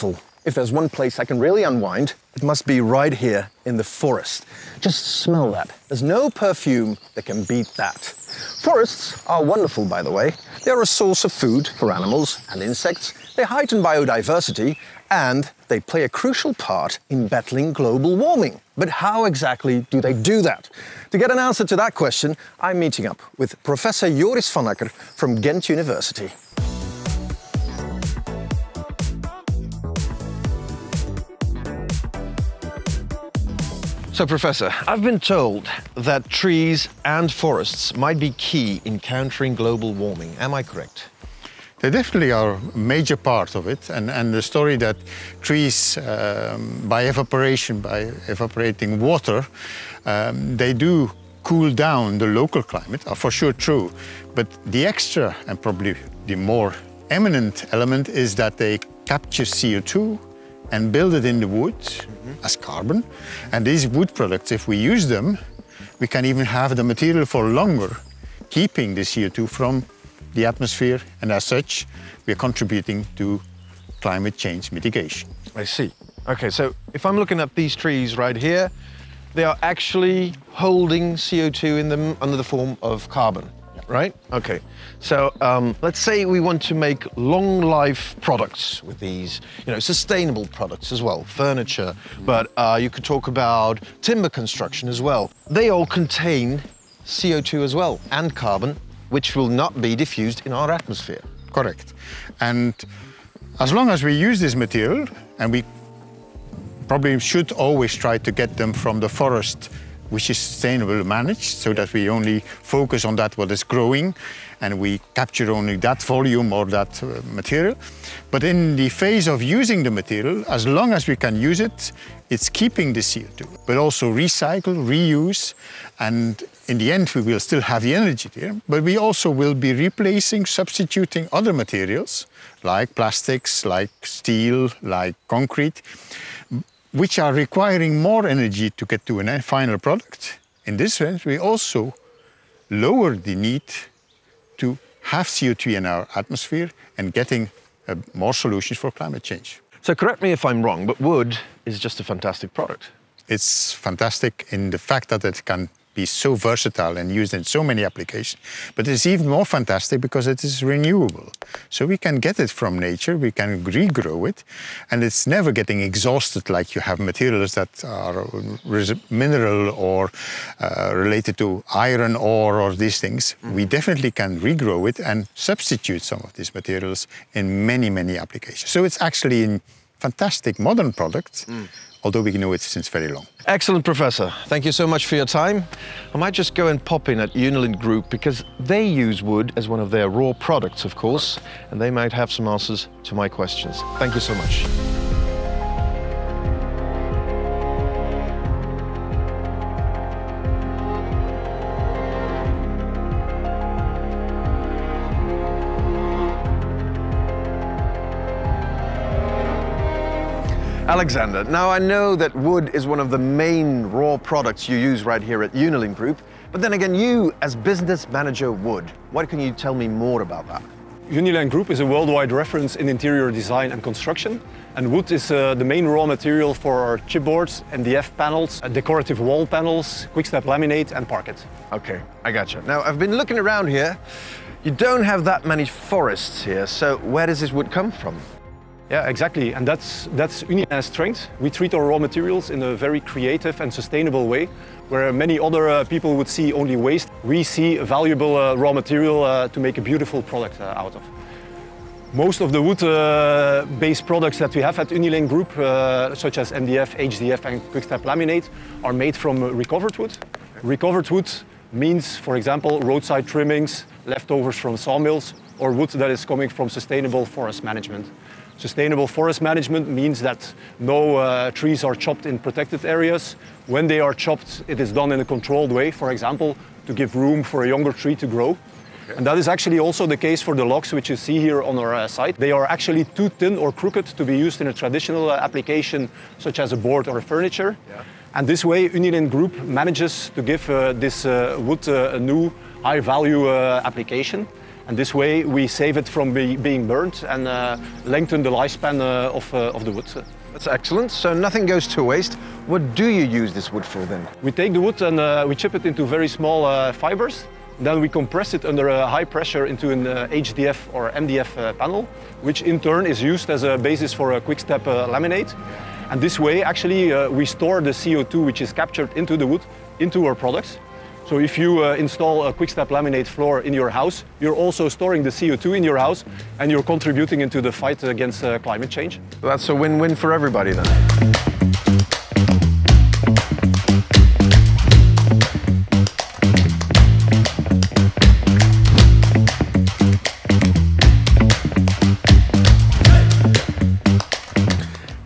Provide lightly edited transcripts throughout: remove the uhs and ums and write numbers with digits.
wonderful. If there's one place I can really unwind, it must be right here in the forest. Just smell that. There's no perfume that can beat that. Forests are wonderful, by the way. They're a source of food for animals and insects. They heighten biodiversity, and they play a crucial part in battling global warming. But how exactly do they do that? To get an answer to that question, I'm meeting up with Professor Joris van Akker from Ghent University. So, Professor, I've been told that trees and forests might be key in countering global warming. Am I correct? They definitely are a major part of it. And the story that trees, by evaporating water, they do cool down the local climate are for sure true. But the extra and probably the more eminent element is that they capture CO2 and build it in the wood as carbon. And these wood products, if we use them, we can even have the material for longer, keeping the CO2 from the atmosphere, and as such, we are contributing to climate change mitigation. I see. Okay, so if I'm looking at these trees right here, they are actually holding CO2 in them under the form of carbon. Right? Okay. So let's say we want to make long life products with these, sustainable products as well, furniture, but you could talk about timber construction as well. They all contain CO2 as well and carbon, which will not be diffused in our atmosphere. Correct. And as long as we use this material, and we probably should always try to get them from the forest which is sustainably managed, so that we only focus on that what is growing and we capture only that volume or that material. But in the phase of using the material, as long as we can use it, it's keeping the CO2. But also recycle, reuse, and in the end we will still have the energy there, but we also will be replacing, substituting other materials like plastics, like steel, like concrete, which are requiring more energy to get to a final product. In this way, we also lower the need to have CO2 in our atmosphere and getting more solutions for climate change. So correct me if I'm wrong, but wood is just a fantastic product. It's fantastic in the fact that it can be so versatile and used in so many applications. But it's even more fantastic because it is renewable. So we can get it from nature, we can regrow it, and it's never getting exhausted like you have materials that are mineral or related to iron ore or these things. We definitely can regrow it and substitute some of these materials in many, many applications. So it's actually a fantastic modern product, although we know it since very long. Excellent, Professor. Thank you so much for your time. I might just go and pop in at Unilin Group because they use wood as one of their raw products, of course, and they might have some answers to my questions. Thank you so much. Alexander, now I know that wood is one of the main raw products you use right here at Unilin Group, but then again, you as business manager wood, what can you tell me more about that? Unilin Group is a worldwide reference in interior design and construction, and wood is the main raw material for our chipboards, MDF panels, decorative wall panels, quick-step laminate and parquet. Okay, I gotcha. Now, I've been looking around here. You don't have that many forests here, so where does this wood come from? Yeah, exactly, and that's Unilin's strength. We treat our raw materials in a very creative and sustainable way, where many other people would see only waste. We see a valuable raw material to make a beautiful product out of. Most of the wood-based products that we have at Unilin Group, such as MDF, HDF and quick-step laminate, are made from recovered wood. Recovered wood means, for example, roadside trimmings, leftovers from sawmills, or wood that is coming from sustainable forest management. Sustainable forest management means that no trees are chopped in protected areas. When they are chopped, it is done in a controlled way, for example, to give room for a younger tree to grow. Okay. And that is actually also the case for the logs which you see here on our site. They are actually too thin or crooked to be used in a traditional application, such as a board or a furniture. Yeah. And this way, Unilin Group manages to give this wood a new high-value application. And this way we save it from being burnt and lengthen the lifespan of the wood. That's excellent. So nothing goes to waste. What do you use this wood for then? We take the wood and we chip it into very small fibers. Then we compress it under high pressure into an HDF or MDF panel, which in turn is used as a basis for a quick step laminate. And this way actually we store the CO2 which is captured into the wood into our products. So if you install a quick step laminate floor in your house, you're also storing the CO2 in your house and you're contributing into the fight against climate change. That's a win-win for everybody then.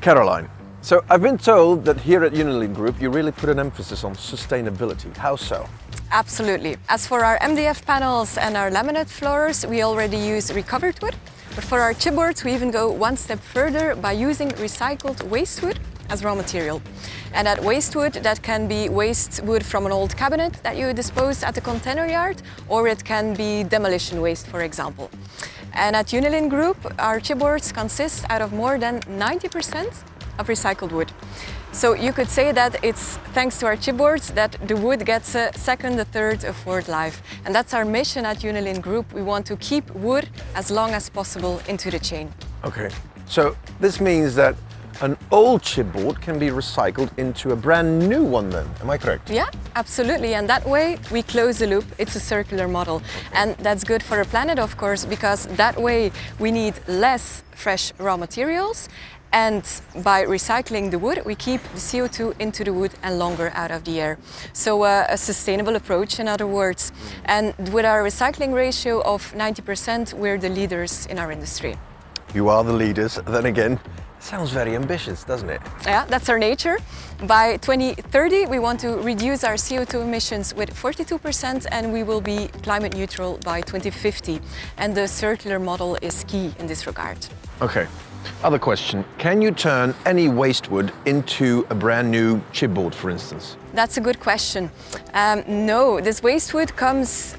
Caroline, so I've been told that here at Unilin Group you really put an emphasis on sustainability. How so? Absolutely. As for our MDF panels and our laminate floors, we already use recovered wood. But for our chipboards, we even go one step further by using recycled waste wood as raw material. And that waste wood, that can be waste wood from an old cabinet that you dispose at the container yard, or it can be demolition waste, for example. And at Unilin Group, our chipboards consist out of more than 90% of recycled wood. So you could say that it's thanks to our chipboards that the wood gets a second, a third, a fourth life. And that's our mission at Unilin Group. We want to keep wood as long as possible into the chain. Okay, so this means that an old chipboard can be recycled into a brand new one then, am I correct? Yeah, absolutely. And that way we close the loop. It's a circular model. And that's good for the planet, of course, because that way we need less fresh raw materials. And by recycling the wood, we keep the CO2 into the wood and longer out of the air. So a sustainable approach, in other words. And with our recycling ratio of 90%, we're the leaders in our industry. You are the leaders. Then again, sounds very ambitious, doesn't it? Yeah, that's our nature. By 2030, we want to reduce our CO2 emissions with 42% and we will be climate neutral by 2050. And the circular model is key in this regard. Okay. Other question, can you turn any waste wood into a brand new chipboard, for instance? That's a good question. No, this waste wood comes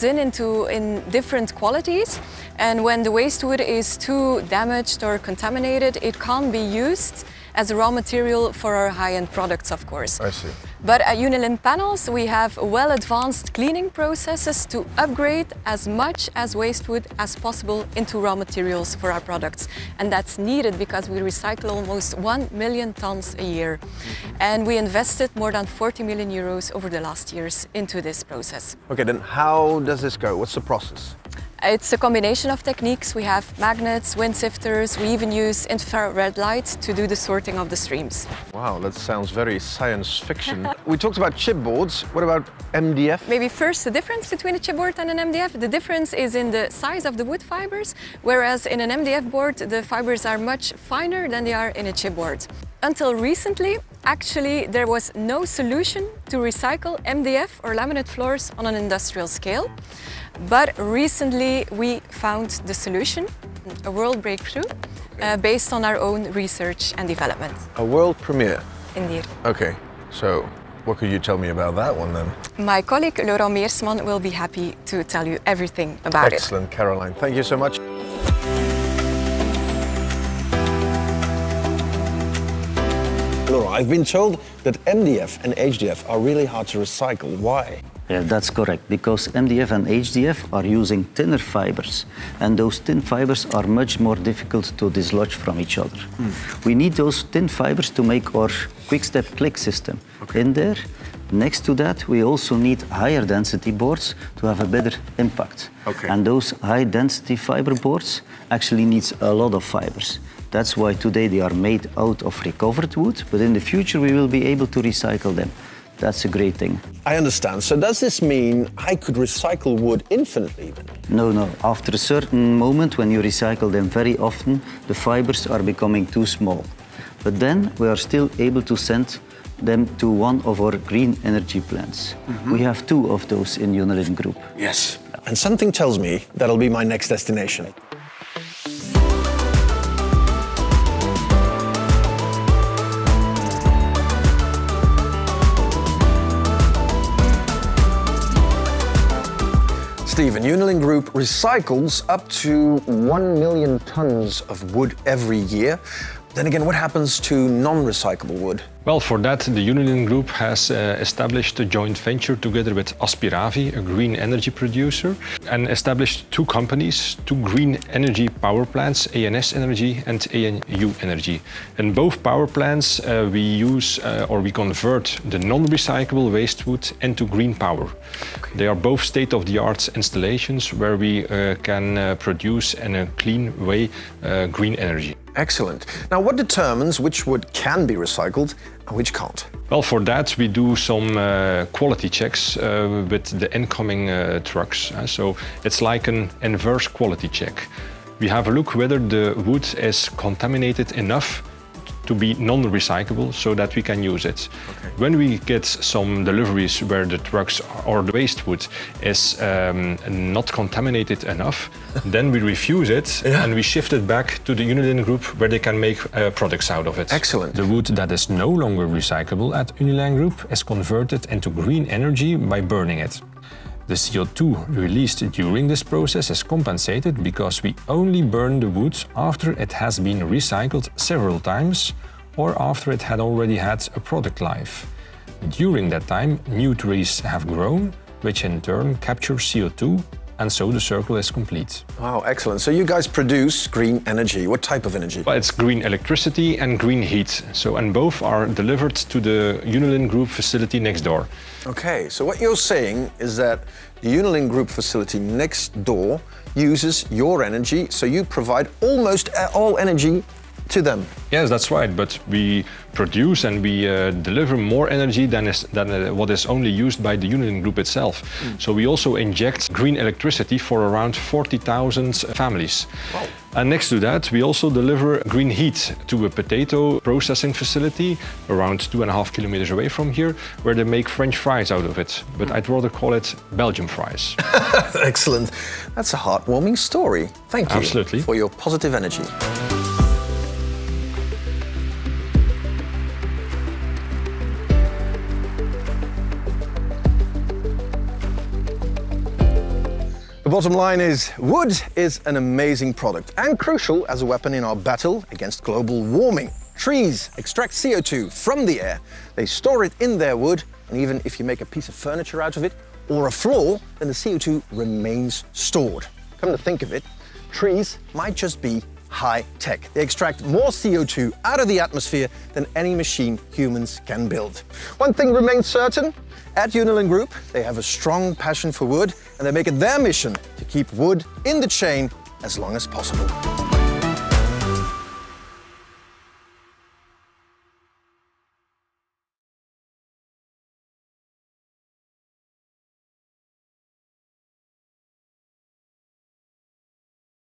in different qualities, and when the waste wood is too damaged or contaminated, it can't be used as a raw material for our high-end products, of course. I see. But at Unilin Panels, we have well-advanced cleaning processes to upgrade as much as waste wood as possible into raw materials for our products. And that's needed because we recycle almost 1 million tons a year. And we invested more than 40 million euros over the last years into this process. Okay, then how does this go? What's the process? It's a combination of techniques. We have magnets, wind sifters, we even use infrared lights to do the sorting of the streams. Wow, that sounds very science fiction. We talked about chipboards. What about MDF? Maybe first the difference between a chipboard and an MDF. The difference is in the size of the wood fibers, whereas in an MDF board the fibers are much finer than they are in a chipboard. Until recently, actually, there was no solution to recycle MDF or laminate floors on an industrial scale. But recently we found the solution, a world breakthrough, based on our own research and development. A world premiere? Indeed. Okay, so what could you tell me about that one then? My colleague Laurent Meersman will be happy to tell you everything about it. Excellent, Caroline. Thank you so much. Laurent, I've been told that MDF and HDF are really hard to recycle. Why? Yeah, that's correct, because MDF and HDF are using thinner fibers, and those thin fibers are much more difficult to dislodge from each other. We need those thin fibers to make our quick-step click system. Okay. In there, next to that, we also need higher density boards to have a better impact. Okay. And those high density fiber boards actually needs a lot of fibers. That's why today they are made out of recovered wood, but in the future we will be able to recycle them. That's a great thing. I understand. So does this mean I could recycle wood infinitely then? No. After a certain moment, when you recycle them very often, the fibers are becoming too small. But then we are still able to send them to one of our green energy plants. We have 2 of those in Unilin Group. Yes. And something tells me that'll be my next destination. Steven, Unilin Group recycles up to 1 million tons of wood every year. Then again, what happens to non-recyclable wood? Well, for that, the Unilin Group has established a joint venture together with Aspiravi, a green energy producer, and established two companies, two green energy power plants, ANS Energy and ANU Energy. In both power plants, we use or we convert the non-recyclable waste wood into green power. Okay. They are both state-of-the-art installations where we can produce in a clean way green energy. Excellent. Now, what determines which wood can be recycled and which can't? Well, for that we do some quality checks with the incoming trucks. So it's like an inverse quality check. We have a look whether the wood is contaminated enough to be non-recyclable so that we can use it. Okay. When we get some deliveries where the trucks or the waste wood is not contaminated enough, then we refuse it and we shift it back to the Unilin Group where they can make products out of it. Excellent. The wood that is no longer recyclable at Unilin Group is converted into green energy by burning it. The CO2 released during this process is compensated because we only burn the wood after it has been recycled several times or after it had already had a product life. During that time, new trees have grown, which in turn capture CO2, and so the circle is complete. Wow, excellent. So you guys produce green energy. What type of energy? Well, it's green electricity and green heat. And both are delivered to the Unilin Group facility next door. Okay, so what you're saying is that the Unilin Group facility next door uses your energy, so you provide almost all energy to them. Yes, that's right, but we produce and we deliver more energy than what is only used by the Unilin Group itself. So we also inject green electricity for around 40,000 families. Wow. And next to that, we also deliver green heat to a potato processing facility around 2.5 kilometers away from here, where they make French fries out of it. But I'd rather call it Belgian fries. Excellent. That's a heartwarming story. Thank you Absolutely. For your positive energy. The bottom line is, wood is an amazing product and crucial as a weapon in our battle against global warming. Trees extract CO2 from the air, they store it in their wood, and even if you make a piece of furniture out of it or a floor, then the CO2 remains stored. Come to think of it, trees might just be high tech. They extract more CO2 out of the atmosphere than any machine humans can build. One thing remains certain, at Unilin Group, they have a strong passion for wood and they make it their mission to keep wood in the chain as long as possible.